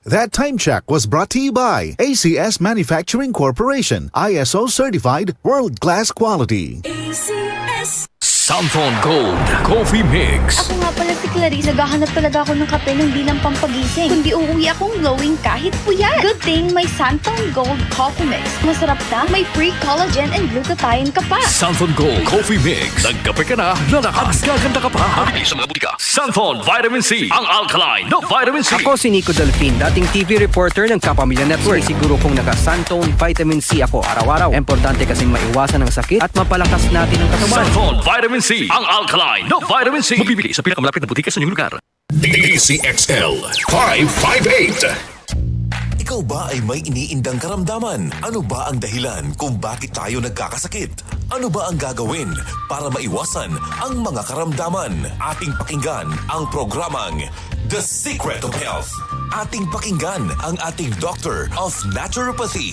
That time check was brought to you by ACS Manufacturing Corporation, ISO certified world-class quality. ACS. Santon Gold Coffee Mix. Ako nga pala si Clarice, naghahanap talaga ako ng kape ng di lang pampagising, kundi uuwi akong glowing kahit puyat. Good thing may Santon Gold Coffee Mix. Masarap na, may free collagen and glutathione ka pa. Santon Gold Coffee Mix. Nagkape ka na, lalakas, gaganda ka pa. Mabili sa mga butika. Santon Vitamin C, ang alkaline na vitamin C. Ako si Nico Delfin, dating TV reporter ng Kapamilya Network. Siguro kung naka-Santon Vitamin C ako araw-araw. Importante kasing maiwasan ang sakit at mapalakas natin ang katawan. Santon Vitamin C, ang alkaline na vitamin C. Mabibili sa pinakamalapit na butika sa inyong lugar. DCXL 558. Ikaw ba ay may iniindang karamdaman? Ano ba ang dahilan kung bakit tayo nagkakasakit? Ano ba ang gagawin para maiwasan ang mga karamdaman? Ating pakinggan ang programang The Secret of Health. Ating pakinggan ang ating Doctor of Naturopathy.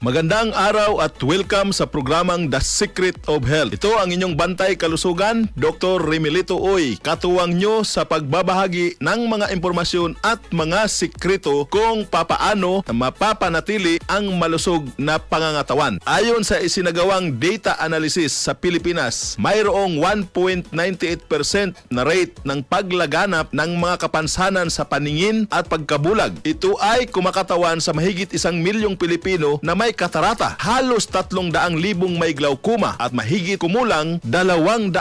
Magandang araw at welcome sa programang The Secret of Health. Ito ang inyong bantay kalusugan, Dr. Remilito Uy. Katuwang nyo sa pagbabahagi ng mga impormasyon at mga sikreto kung papaano mapapanatili ang malusog na pangangatawan. Ayon sa isinagawang data analysis sa Pilipinas, mayroong 1.98% na rate ng paglaganap ng mga kapansanan sa paningin at pagkabulag. Ito ay kumakatawan sa mahigit 1 milyong Pilipino na may katarata, halos 300,000 may glaucoma at mahigit kumulang 200,000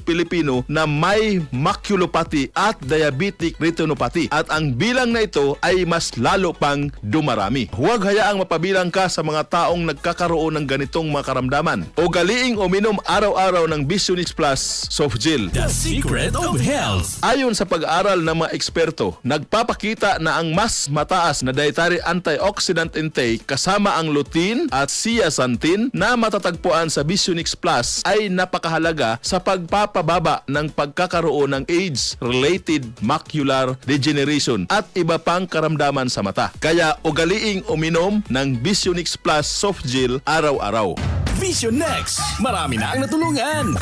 Pilipino na may maculopathy at diabetic retinopathy. At ang bilang na ito ay mas lalo pang dumarami. Huwag hayaang mapabilang ka sa mga taong nagkakaroon ng ganitong mga karamdaman. Ugaliing uminom araw-araw ng Visionix Plus Soft Gel. The Secret of Health. Ayon sa pag-aaral ng mga eksperto, nagpapakita na ang mas mataas na dietary antioxidant intake kasama ang lutein at zeaxanthin na matatagpuan sa Visionix Plus ay napakahalaga sa pagpapababa ng pagkakaroon ng age-related macular degeneration at iba pang karamdaman sa mata. Kaya ugaliing uminom ng Visionix Plus Soft Gel araw-araw. Vision Next. Marami na ang natulungan.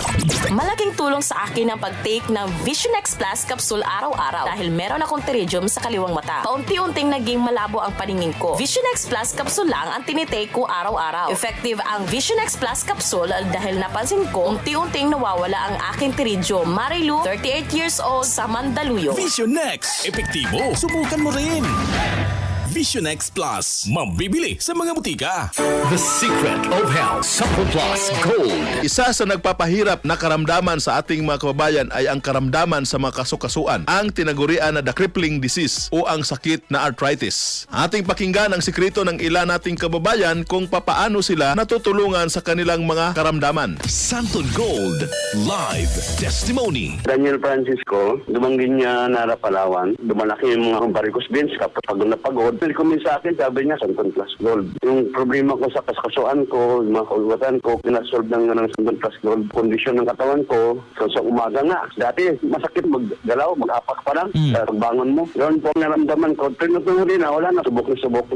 Malaking tulong sa akin ang pag-take ng Vision X Plus capsule araw-araw dahil meron akong pterygium sa kaliwang mata. Paunti-unting naging malabo ang paningin ko. Vision X Plus capsule lang ang tinitake ko araw-araw. Effective ang Vision X Plus capsule dahil napansin ko unti-unting nawawala ang aking pterygium. Marilu, 38 years old, sa Mandaluyong. Vision Next. Epektibo. Subukan mo rin. Vision X Plus. Mabibili sa mga butika. The Secret of Health. Santon Plus Gold. Isa sa nagpapahirap na karamdaman sa ating mga kababayan ay ang karamdaman sa mga kasukasuan, ang tinagurian na the crippling disease o ang sakit na arthritis. Ating pakinggan ang sikreto ng ilan nating kababayan kung papaano sila natutulungan sa kanilang mga karamdaman. Santon Gold Live Testimony. Daniel Francisco, dumanggin niya Nara Palawan. Dumalaki yung mga varicose veins kapag pagod. Nilikumin sa akin, sabi niya, Santon Plus Gold. Yung problema ko sa kaskasuan ko, yung mga kaugatan ko, pinasolve ng Santon Plus Gold. Kondisyon ng katawan ko, so sa umaga nga. Dati, masakit maggalaw, mag-apak pa lang. Pagbangon mo. Yun po ang naramdaman ko. Tinutuloy na, wala na. Subok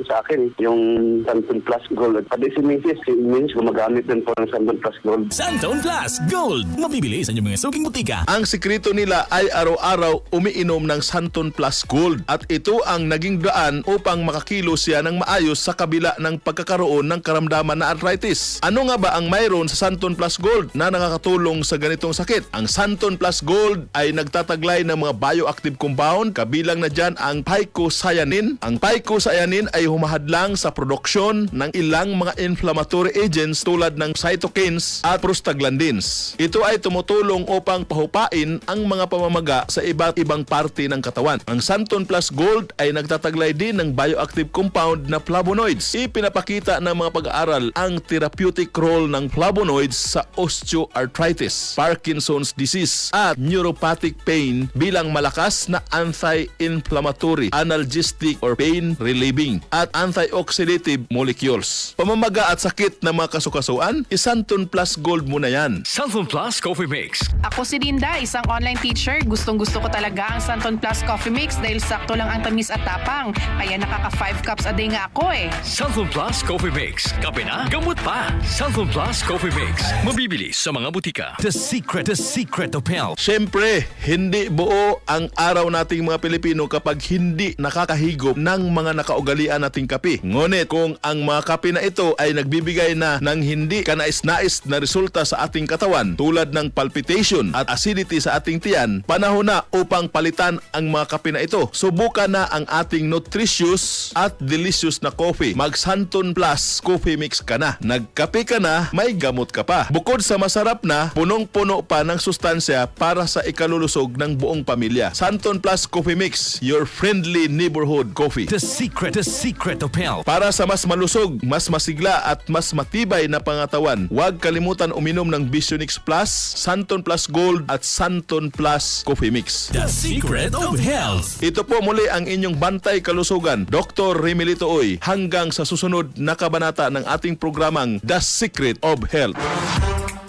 sa akin. Yung Santon Plus Gold. Pati si Mrs. gumagamit din po ng Santon Plus Gold. Santon Plus Gold. Mabibili sa inyong mga suking butika. Ang sikreto nila ay araw-araw umiinom ng Santon Plus Gold at ito ang naging daan upang makakilos siya ng maayos sa kabila ng pagkakaroon ng karamdaman na arthritis. Ano nga ba ang mayroon sa Santon Plus Gold na nakakatulong sa ganitong sakit? Ang Santon Plus Gold ay nagtataglay ng mga bioactive compound, kabilang na dyan ang phycocyanin. Ang phycocyanin ay humahadlang sa produksyon ng ilang mga inflammatory agents tulad ng cytokines at prostaglandins. Ito ay tumutulong upang pahupain ang mga pamamaga sa iba't ibang parte ng katawan. Ang Santon Plus Gold ay nagtataglay din ng bioactive compound na flavonoids. Ipinapakita ng mga pag-aaral ang therapeutic role ng flavonoids sa osteoarthritis, Parkinson's disease at neuropathic pain bilang malakas na anti-inflammatory, analgesic or pain relieving at antioxidative molecules. Pamamaga at sakit ng mga kasukasuan, Santon Plus Gold muna yan. Santon Plus Coffee Mix. Ako si Linda, isang online teacher. Gustong-gusto ko talaga ang Santon Plus Coffee Mix dahil sakto lang ang tamis at tapang. Kaya Nakaka 5 cups a day nga ako eh. Santon Plus Coffee Mix. Kape na, gamot pa. Santon Plus Coffee Mix. Mabibili sa mga butika. The secret of health. Siyempre, hindi buo ang araw nating mga Pilipino kapag hindi nakakahigop ng mga nakaugalian nating kape. Ngunit kung ang mga kape na ito ay nagbibigay na ng hindi kanais-nais na resulta sa ating katawan tulad ng palpitation at acidity sa ating tiyan, panahon na upang palitan ang mga kape na ito. Subukan na ang ating nutritious at delicious na coffee. Mag Santon Plus Coffee Mix ka na. Nagkape ka na, may gamot ka pa. Bukod sa masarap na, punong-puno pa ng sustansya para sa ikalulusog ng buong pamilya. Santon Plus Coffee Mix, your friendly neighborhood coffee. The secret of health. Para sa mas malusog, mas masigla at mas matibay na pangatawan, huwag kalimutan uminom ng Visionix Plus, Santon Plus Gold at Santon Plus Coffee Mix. The secret of health. Ito po muli ang inyong bantay kalusugan, Dr. Remelito Oy, hanggang sa susunod na kabanata ng ating programang The Secret of Health.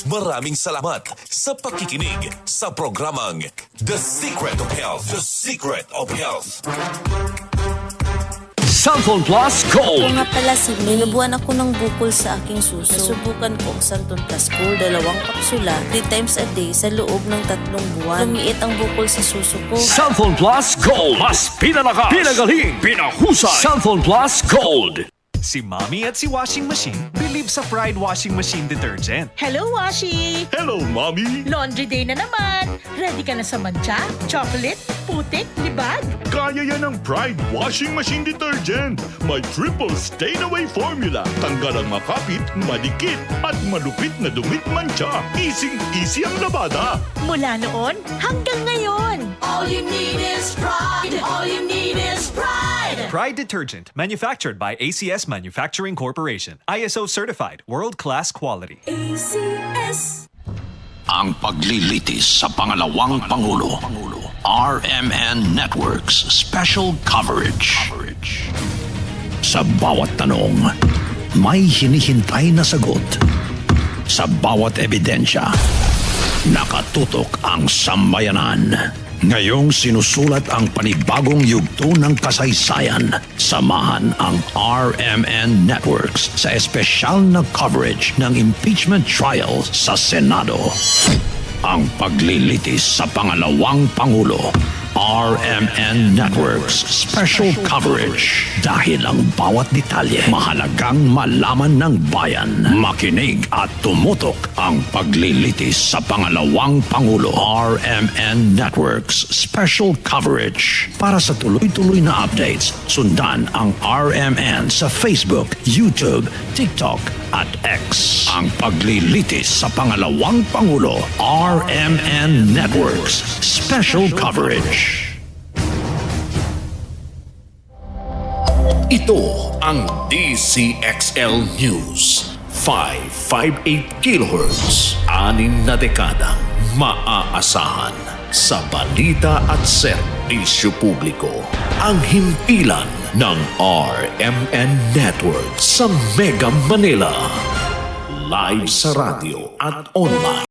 Maraming salamat sa pakikinig sa programang The Secret of Health. The Secret of Health. Santon Plus Ako Gold. nga pala si May. Nabuhan ako ng bukol sa aking suso. Nasubukan ko ang Santon Plus Gold, 2 kapsula, 3 times a day sa loob ng 3 buwan. Lumiit ang bukol sa suso ko. Santon Plus Gold. Mas pinalakas, pinagaling, pinahusay. Santon Plus Gold. Si Mommy at si Washing Machine believe sa Pride Washing Machine Detergent. Hello, Washi! Hello, Mommy! Laundry day na naman. Ready ka na sa mancha, chocolate, putik, libag? Kaya yan ang Pride Washing Machine Detergent. May triple stain-away formula. Tanggal ang makapit, madikit, at malupit na dumit mancha. Easy ang labada. Mula noon hanggang ngayon. All you need is pride. All you need is pride. Pride Detergent, manufactured by ACS Manufacturing Corporation. ISO certified, world-class quality. ACS. Ang paglilitis sa pangalawang Pangulo. RMN Networks Special Coverage. Sa bawat tanong, may hinihintay na sagot. Sa bawat ebidensya, nakatutok ang sambayanan. Ngayong sinusulat ang panibagong yugto ng kasaysayan, samahan ang RMN Networks sa espesyal na coverage ng impeachment trial sa Senado. Ang paglilitis sa pangalawang Pangulo. RMN Networks Special Coverage. Dahil ang bawat detalye mahalagang malaman ng bayan. Makinig at tumutok ang paglilitis sa pangalawang Pangulo. RMN Networks Special Coverage. Para sa tuloy-tuloy na updates, sundan ang RMN sa Facebook, YouTube, TikTok at X. Ang paglilitis sa pangalawang Pangulo. RMN Networks Special Coverage. Ito ang DCXL News. 558 kHz. 6 na dekadang maaasahan sa balita at serbisyo publiko. Ang himpilan ng RMN Network sa Mega Manila. Live sa radyo at online.